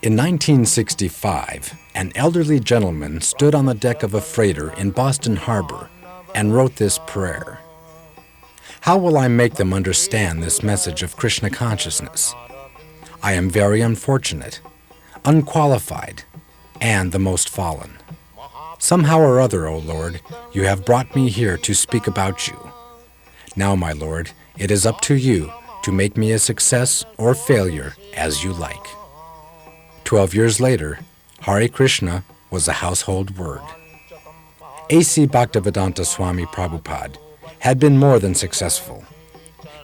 In 1965, an elderly gentleman stood on the deck of a freighter in Boston Harbor and wrote this prayer. How will I make them understand this message of Krishna consciousness? I am very unfortunate, unqualified, and the most fallen. Somehow or other, O Lord, you have brought me here to speak about you. Now, my Lord, it is up to you to make me a success or failure as you like. 12 years later, Hare Krishna was a household word. A.C. Bhaktivedanta Swami Prabhupada had been more than successful.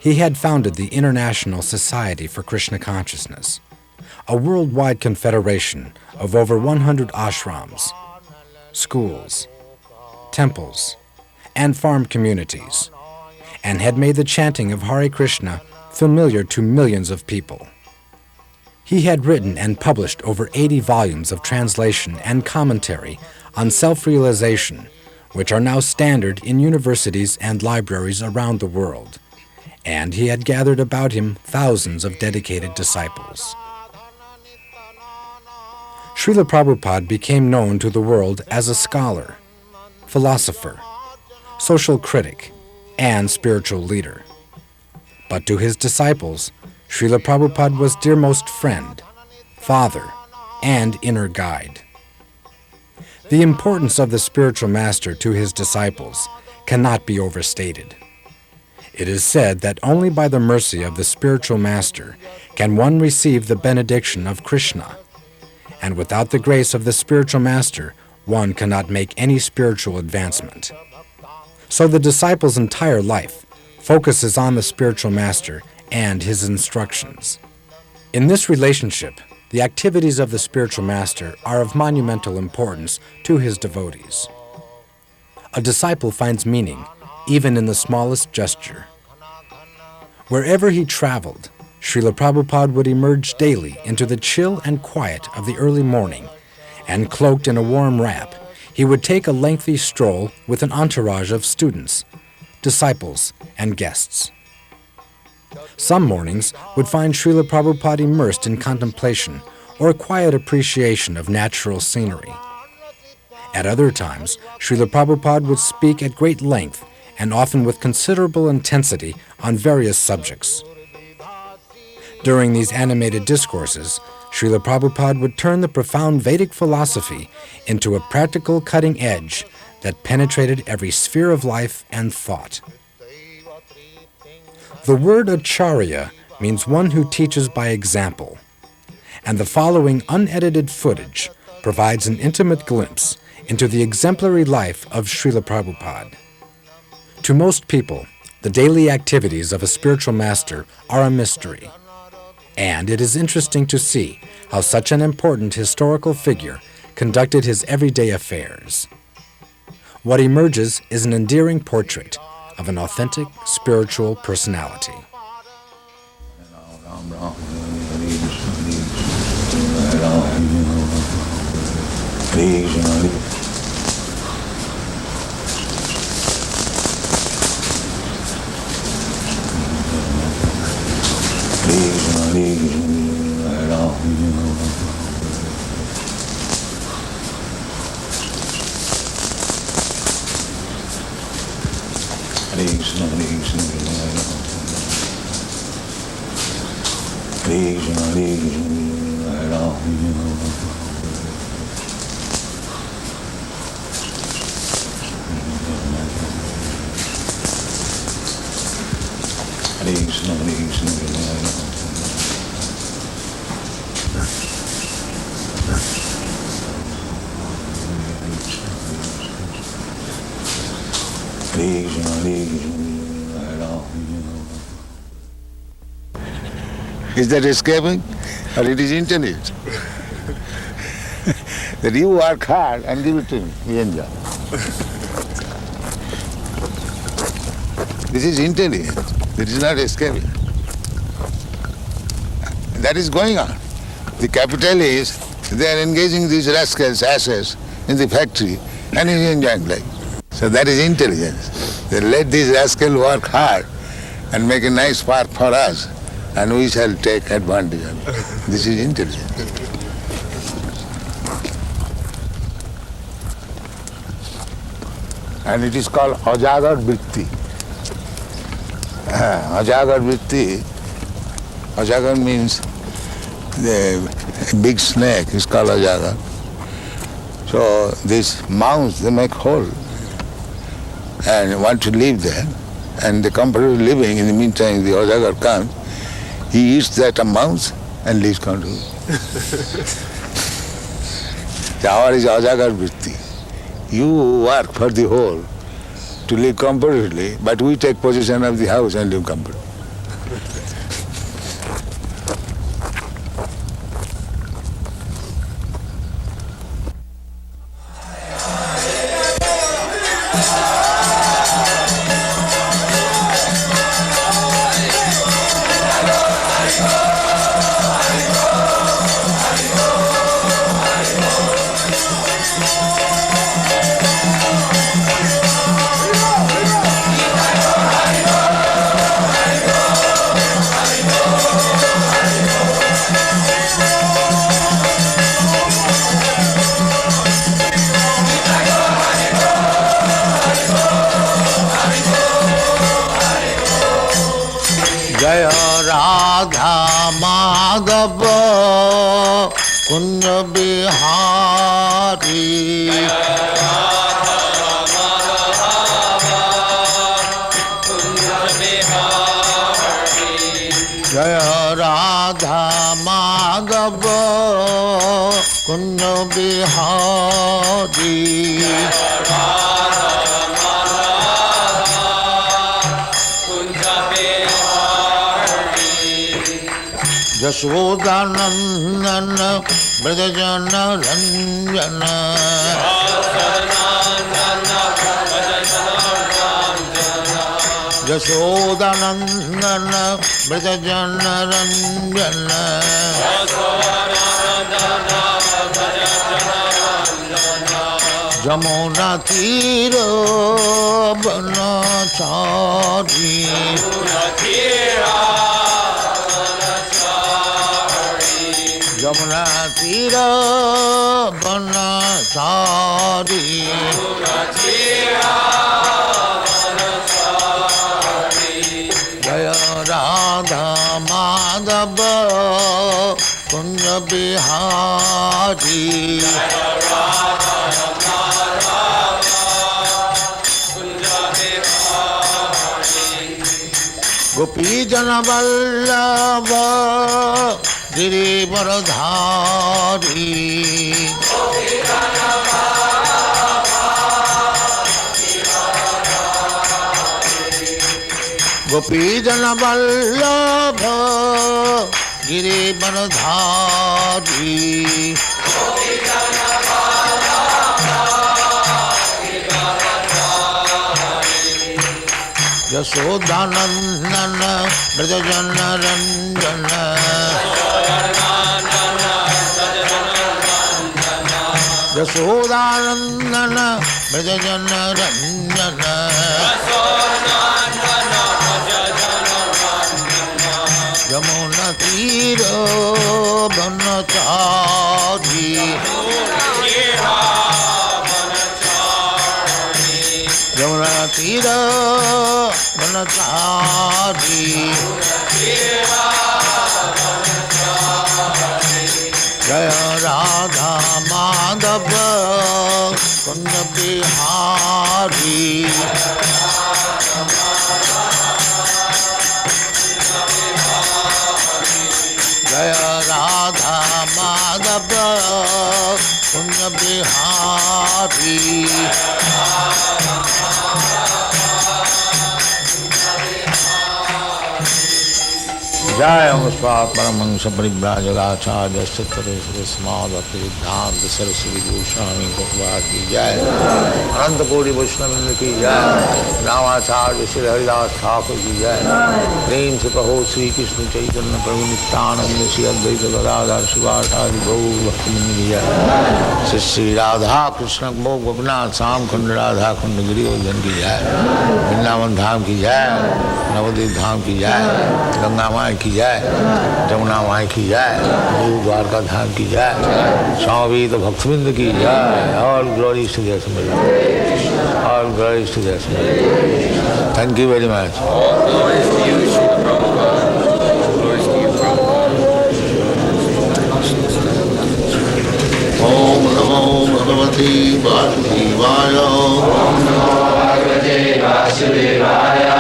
He had founded the International Society for Krishna Consciousness, a worldwide confederation of over 100 ashrams, schools, temples, and farm communities, and had made the chanting of Hare Krishna familiar to millions of people. He had written and published over 80 volumes of translation and commentary on self-realization, which are now standard in universities and libraries around the world, and he had gathered about him thousands of dedicated disciples. Srila Prabhupada became known to the world as a scholar, philosopher, social critic, and spiritual leader. But to his disciples, Srila Prabhupada was dearmost friend, father, and inner guide. The importance of the spiritual master to his disciples cannot be overstated. It is said that only by the mercy of the spiritual master can one receive the benediction of Krishna, and without the grace of the spiritual master, one cannot make any spiritual advancement. So the disciple's entire life focuses on the spiritual master and his instructions. In this relationship, the activities of the spiritual master are of monumental importance to his devotees. A disciple finds meaning even in the smallest gesture. Wherever he traveled, Srila Prabhupada would emerge daily into the chill and quiet of the early morning, and cloaked in a warm wrap, he would take a lengthy stroll with an entourage of students, disciples, and guests. Some mornings would find Srila Prabhupada immersed in contemplation or quiet appreciation of natural scenery. At other times, Srila Prabhupada would speak at great length and often with considerable intensity on various subjects. During these animated discourses, Srila Prabhupada would turn the profound Vedic philosophy into a practical cutting edge that penetrated every sphere of life and thought. The word acharya means one who teaches by example, and the following unedited footage provides an intimate glimpse into the exemplary life of Srila Prabhupada. To most people, the daily activities of a spiritual master are a mystery, and it is interesting to see how such an important historical figure conducted his everyday affairs. What emerges is an endearing portrait of an authentic spiritual personality. Is that escaping? Or it is intelligent? That you work hard and give it to me, you enjoy. This is intelligent. This is not escaping. That is going on. The capitalists, they are engaging these rascals, asses, in the factory, and he's enjoying life. So that is intelligence. They let these rascals work hard and make a nice path for us, and we shall take advantage of it. This is intelligence. And it is called Ajagar Vritti. Ajagar Vritti, Ajagar means the big snake is called Ajagar. So these mouse, they make hole and want to live there. And the comfortable living, in the meantime the Ajagar comes, he eats that mouse and lives comfortably. So our is Ajagar Vritti. You work for the whole to live comfortably, but we take possession of the house and live comfortably. Madhav Kunj Bihari जय राधा माधव कुंज बिहारी यशोदानंदन ब्रजजन रंजन यशोदानंदन ब्रजजन रंजन जमुना तीर बनचारी यमुना तीर बनचारी जय राधा माधव कुंज बिहारी गोपी जन वल्लभ गिरिवरधारी गोपी जन वल्लभ गिरिवरधारी यशोदानंदन ब्रजजन रंजन यशोदानंदन ब्रजजन रंजन यमुना तीर बनचारी यमुना तीर बनचारी जय राधा माधव कुंज बिहारी जय Radha Madhav Kunj Bihari Jai Amaspat Paramahansa Parivrajagacharya Sattva Smad Bhaktivedanta Swami Prabhupada ki Jai. Ananta Koti Vaishnava ki Jai. Ramacharya Sri Haridas Thakur ki Jai. Prem se Kaho Sri Krishna Chaitanya Prabhu Nityananda Sri Advaita Gadadhar Shivasadi Gaur Bhaktivinoda ki Jai. Sri Sri Radha Krishna Bhog Bhagnath Sam Khanda Radha Khanda Giri Godan ki Jai. Vrindavan Dham ki Jai. Navadip Dham ki Jai. Ganga Mai ki Jai, Jamuna Mai ki Jai, New Dwarka Dham ki Jai, Swami Bhaktivedanta ki Jai. All glories to their Summit. All glories to their Summit. Thank you very much. All glories to you, Srila Prabhupada. All glories to you, Prabhupada. Om Namo Bhagavate Vasudevaya. Om Namo Bhagavate Vasudevaya.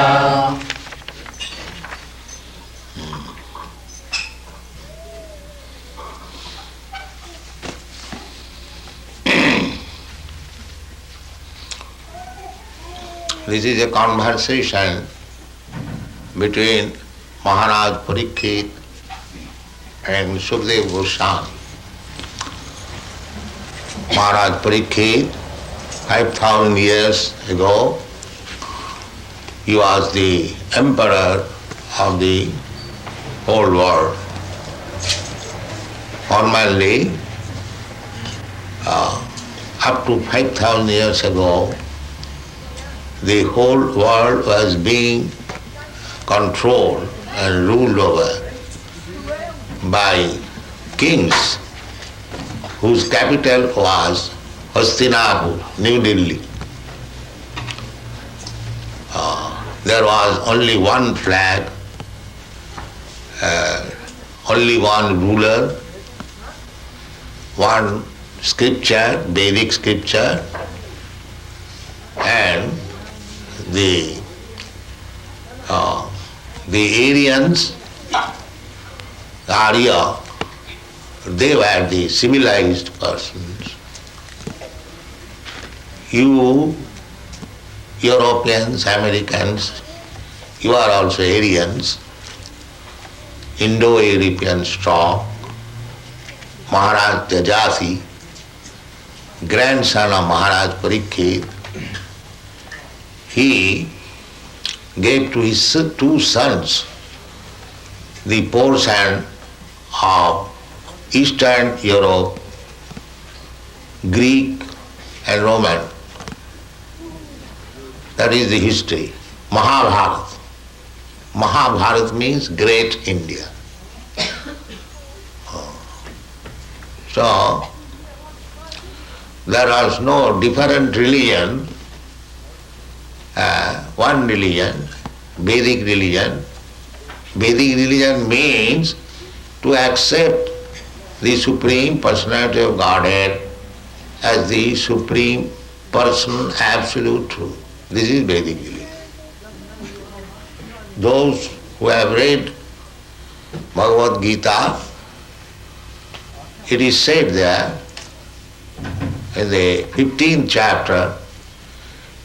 This is a conversation between Maharaj Parikshit and Sukadeva Goswami. Maharaj Parikshit, 5,000 years ago, he was the emperor of the whole world. Formerly, up to 5,000 years ago, the whole world was being controlled and ruled over by kings whose capital was Hastinapur, New Delhi. There was only one flag, only one ruler, one scripture, Vedic scripture, and the Aryans, the Arya, they were the civilized persons. You, Europeans, Americans, you are also Aryans, Indo-European stock. Maharaj Jajasi, grandson of Maharaj Parikshit, he gave to his two sons the portion of Eastern Europe, Greek and Roman. That is the history. Mahabharata. Mahabharata means great India. So, there was no different religion, one religion, Vedic religion. Vedic religion means to accept the Supreme Personality of Godhead as the Supreme Person, Absolute Truth. This is Vedic religion. Those who have read Bhagavad Gita, it is said there in the 15th chapter,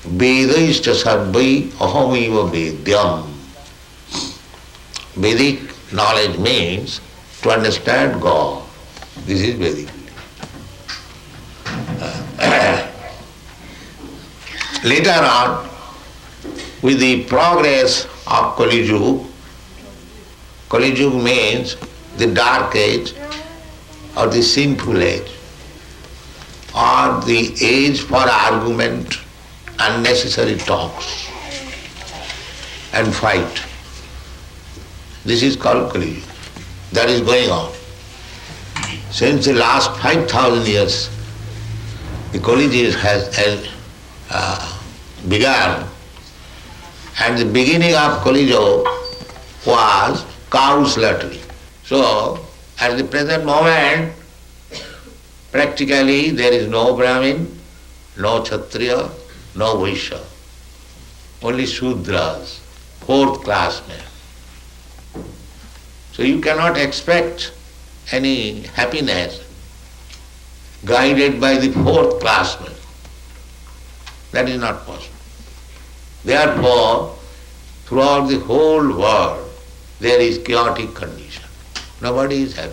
Vedaishta sarvai ahamiva vedyam. Vedic knowledge means to understand God. This is Vedic. Later on, with the progress of Kali Yuga, Kali Yuga means the dark age or the sinful age, or the age for argument, unnecessary talks and fight. This is called Kali Yuga. That is going on. Since the last 5,000 years, the Kali Yuga has begun, and the beginning of Kali Yuga was cow slaughtering. So, at the present moment, practically there is no Brahmin, no Kshatriya, no Vaishya, only Shudras, fourth class men. So you cannot expect any happiness guided by the fourth class men. That is not possible. Therefore, throughout the whole world, there is chaotic condition. Nobody is happy.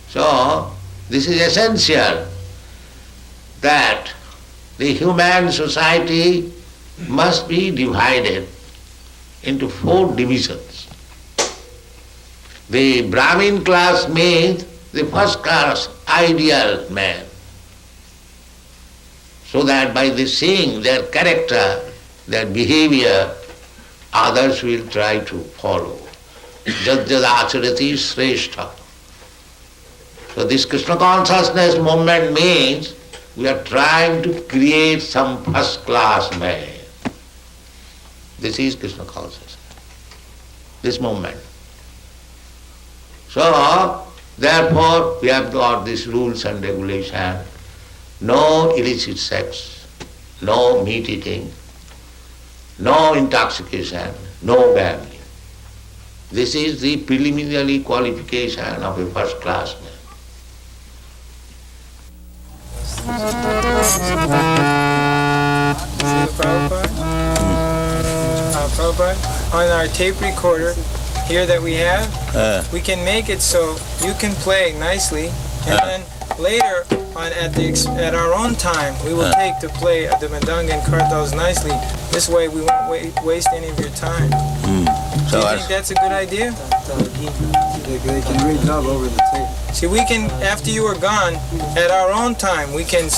So, this is essential that the human society must be divided into 4 divisions. The Brahmin class means the first class ideal man, so that by the seeing their character, their behavior, others will try to follow. Jad jad acharati shrestha. So this Krishna consciousness movement means we are trying to create some first class man. This is Krishna consciousness, this movement. So, therefore, we have got these rules and regulations. No illicit sex, no meat eating, no intoxication, no gambling. This is the preliminary qualification of a first class man. Prabhupada, on our tape recorder here that we have, we can make it so you can play nicely, and then later on at our own time we will take to play the mridanga and kirtans nicely. This way we won't waste any of your time. Do you think that's a good idea? They can read dub over the tape. See, we can, after you are gone, at our own time, we can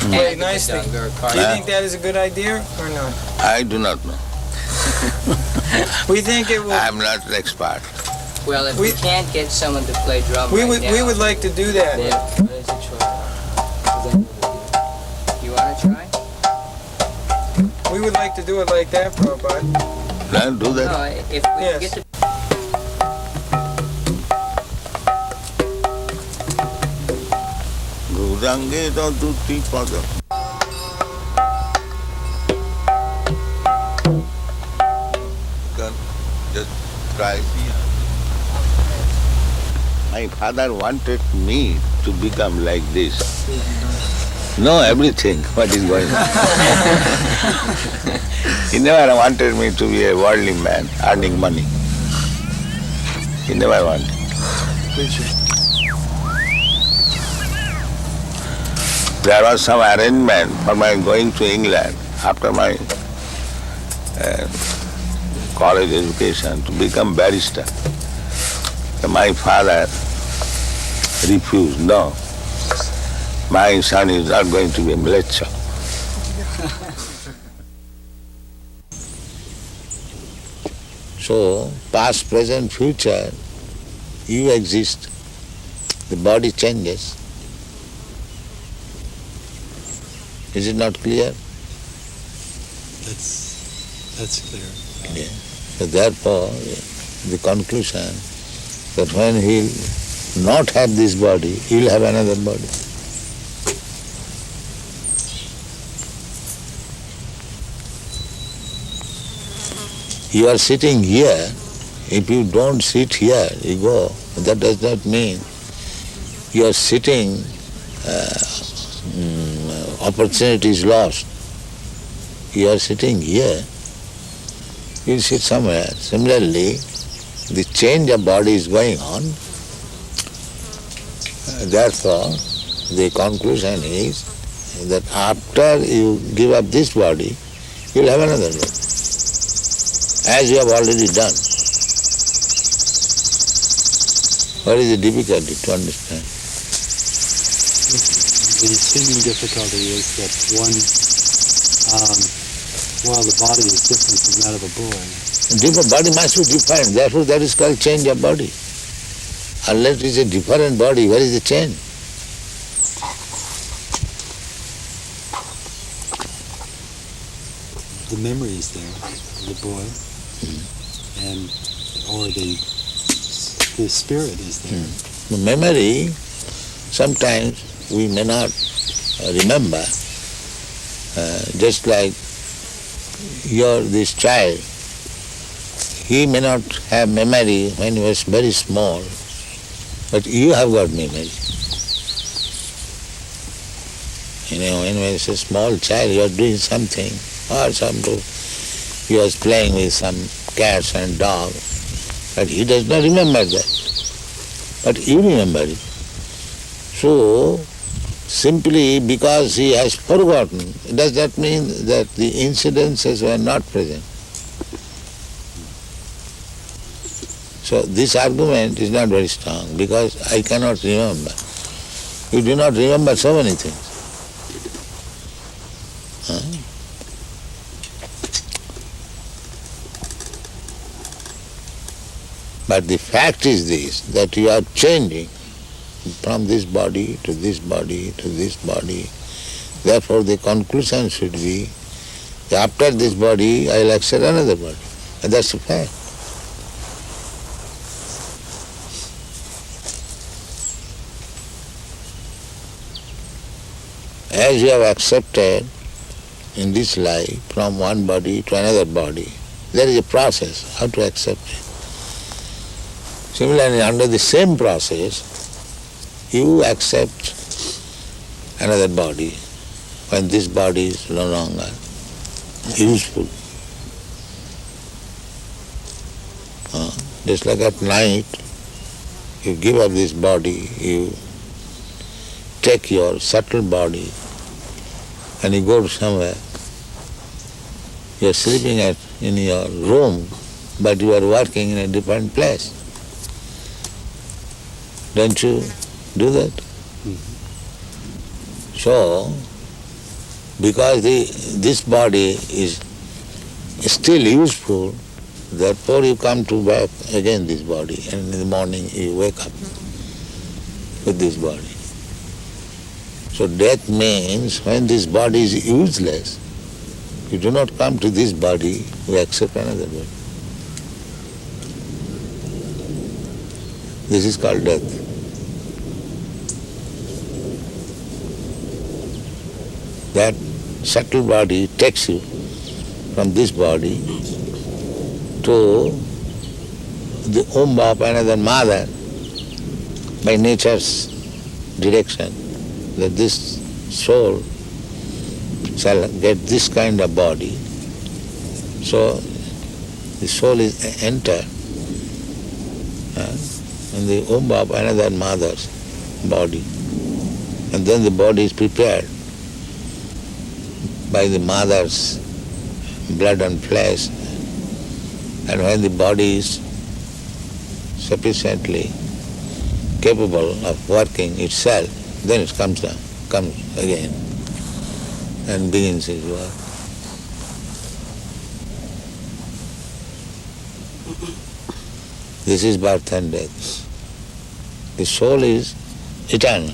play nicely. Do you think that is a good idea or not? I do not know. We think it will. I am not an expert. Well, if we can't get someone to play drum we now, would like to do that. You want to try? We would like to do it like that, Prabhupada. Can do that? No, if we Yes. get the Gudange don't do tea for them. Just try. My father wanted me to become like this. Know everything, what is going on. He never wanted me to be a worldly man, earning money. He never wanted. There was some arrangement for my going to England after my college education to become barrister. So my father refused. No, my son is not going to be a lecturer. So, past, present, future, you exist. The body changes. Is it not clear? That's clear. Yeah. So therefore, the conclusion that when he'll not have this body, he'll have another body. You are sitting here. If you don't sit here, you go. That does not mean you are sitting, opportunity is lost. You are sitting here, you sit somewhere. Similarly, the change of body is going on. Therefore, the conclusion is that after you give up this body, you will have another body, as you have already done. What is the difficulty to understand? The seeming difficulty is that while the body is different from that of a boy, Different body must be different. Therefore, that is called change of body. Unless it is a different body, where is the change? the memory is there of the boy, and or the spirit is there. The memory, sometimes we may not remember, just like this child, he may not have memory when he was very small, but you have got memory. You know, when he was a small child, you are doing something, or he was playing with some cats and dogs, but he does not remember that. But you remember it. So, simply because he has forgotten, does that mean that the incidences were not present? So this argument is not very strong because I cannot remember. You do not remember so many things. Huh? But the fact is this, that you are changing from this body to this body to this body. Therefore the conclusion should be, after this body I will accept another body. And that's a fact. As you have accepted in this life from one body to another body, there is a process how to accept it. Similarly, under the same process, you accept another body when this body is no longer useful. Just like at night, you give up this body, you take your subtle body and you go to somewhere. You are sleeping in your room, but you are working in a different place. Don't you do that? Mm-hmm. So, because this body is still useful, therefore you come to back again this body, and in the morning you wake up with this body. So death means when this body is useless, you do not come to this body, you accept another body. This is called death. That subtle body takes you from this body to the womb of another mother by nature's direction, that this soul shall get this kind of body. So the soul is enter in the womb of another mother's body, and then the body is prepared by the mother's blood and flesh, and when the body is sufficiently capable of working itself, then it comes again and begins its work. This is birth and death. The soul is eternal.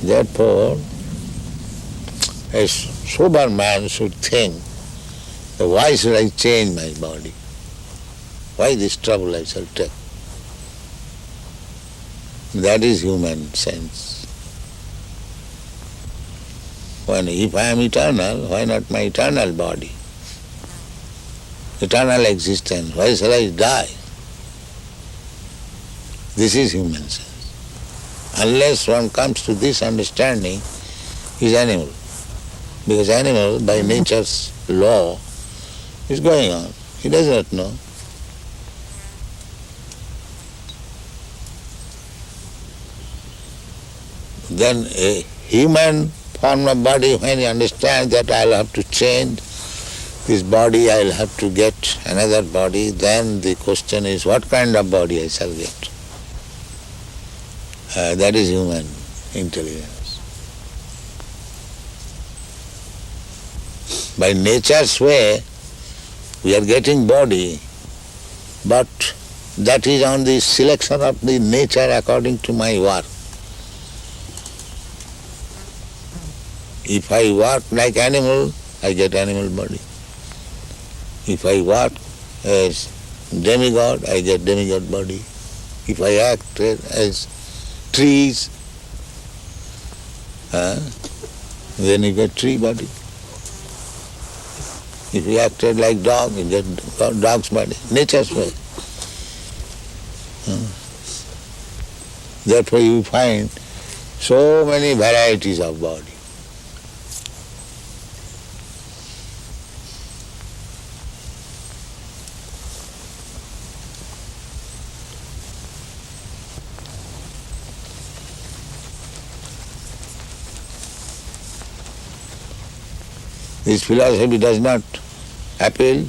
Therefore, a sober man should think, why should I change my body? Why this trouble I shall take? That is human sense. If I am eternal, why not my eternal body? Eternal existence, why shall I die? This is human sense. Unless one comes to this understanding, he is animal. Because animal, by nature's law, is going on. He does not know. Then a human form of body, when he understands that I'll have to change this body, I'll have to get another body, then the question is, what kind of body I shall get? That is human intelligence. By nature's way, we are getting body, but that is on the selection of the nature according to my work. If I work like animal, I get animal body. If I work as demigod, I get demigod body. If I act as trees, then you get tree body. If you acted like dog, you get dog's body. Nature's way. Therefore you find so many varieties of body. This philosophy does not appeal.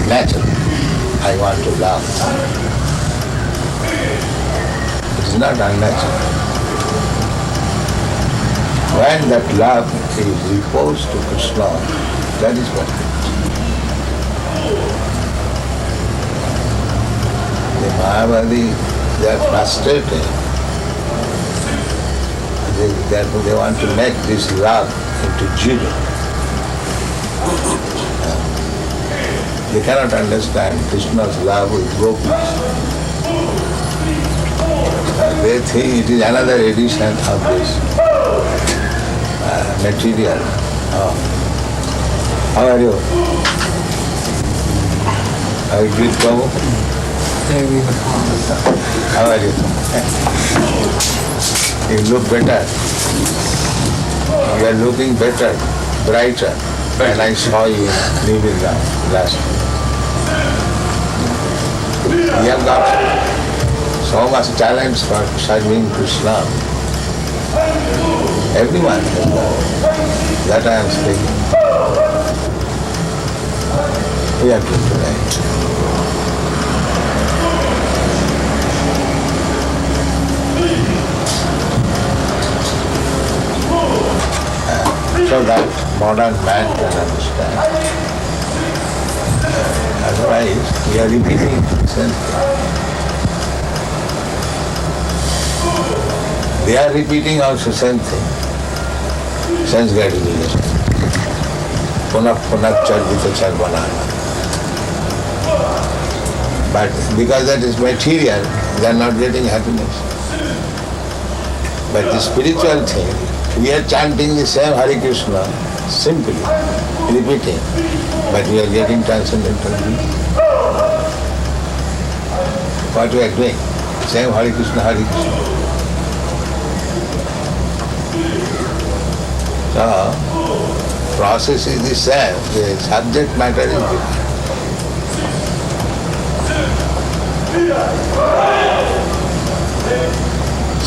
Natural. I want to love. It is not unnatural. When that love is reposed to Krishna, that is what it is. The Mayavadi, they are frustrated. Therefore they want to make this love into zero. They cannot understand Krishna's love with gopis. They think it is another edition of this material. How are you? Are you good, Prabhu? How are you? You look better. You are looking better, brighter than I saw you in Vrindavan last year. You have got so much talent for serving Krishna. Everyone has got that I am speaking. We are doing tonight. So that modern man can understand. Otherwise, we are repeating the same thing. They are repeating also same thing. Sense gratification. Punak punak charvita charvanana. But because that is material, they are not getting happiness. But the spiritual thing, we are chanting the same Hare Krishna, simply, repeating, but we are getting transcendental beauty. What we are doing? Same Hare Krishna, Hare Krishna. So, process is the same, the subject matter is different.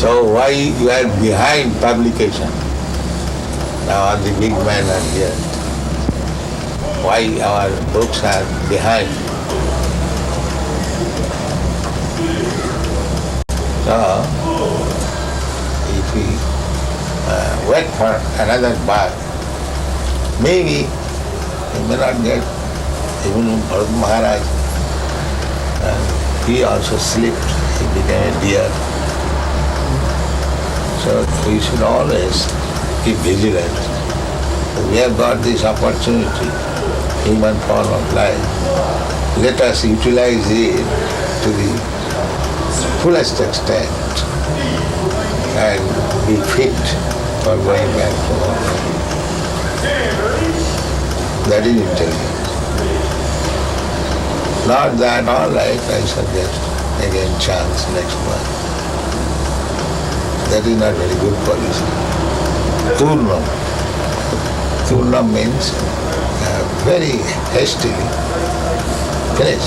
So why you are behind publication? Now all the big men are here. Why our books are behind? So if we wait for another birth, maybe we may not get. Even Bharat Maharaj, he also slipped, he became a deer. So we should always keep vigilant. We have got this opportunity, human form of life. Let us utilize it to the fullest extent and be fit for going back to home. That is intelligence. Not that, all right, I suggest again chance next month. That is not very good policy. Turnam. Turnam means very hastily finish.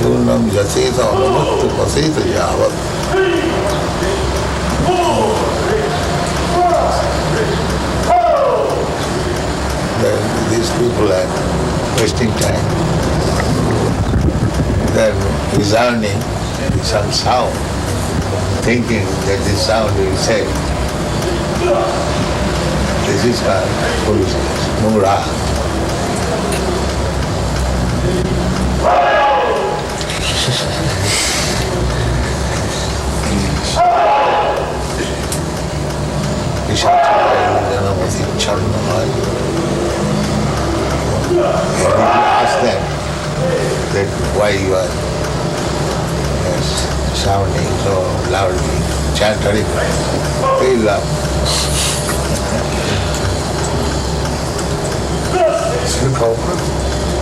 Turnam jaseta anumukta paseta yavat. These people are wasting time. They are resounding some sound, thinking that this sound will say, this is called foolishness, mura. And if you ask them that why you are sounding so loudly, chant Hare Krishna, they laugh. Srila Prabhupada,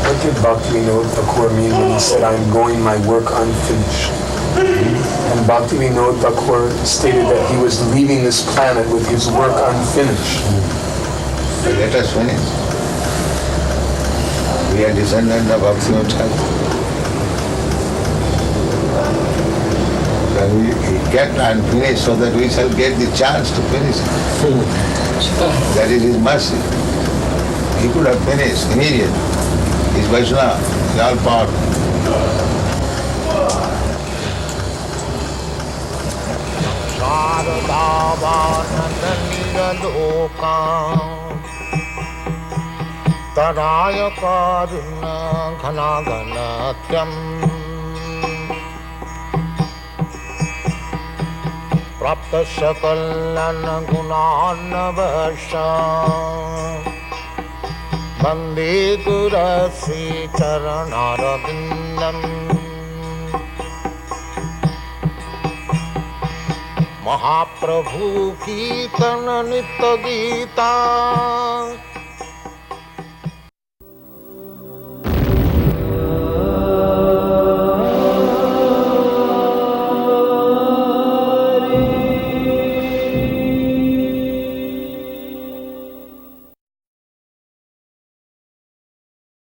what did Bhaktivedanta Thakur mean when he said, I'm going my work unfinished? And Bhaktivedanta Thakur stated that he was leaving this planet with his work unfinished. Let us finish. We are descendants of Bhaktivedanta Thakur. he kept unfinished so that we shall get the chance to finish it. That is his mercy. He could have finished immediately. He's Vaishnava, he's all powerful. Taraya karuna ghana ghanatyam prapta sakalana gunanavasha bande gurasi charanarabindam Mahaprabhu Kirtan Nitya Gita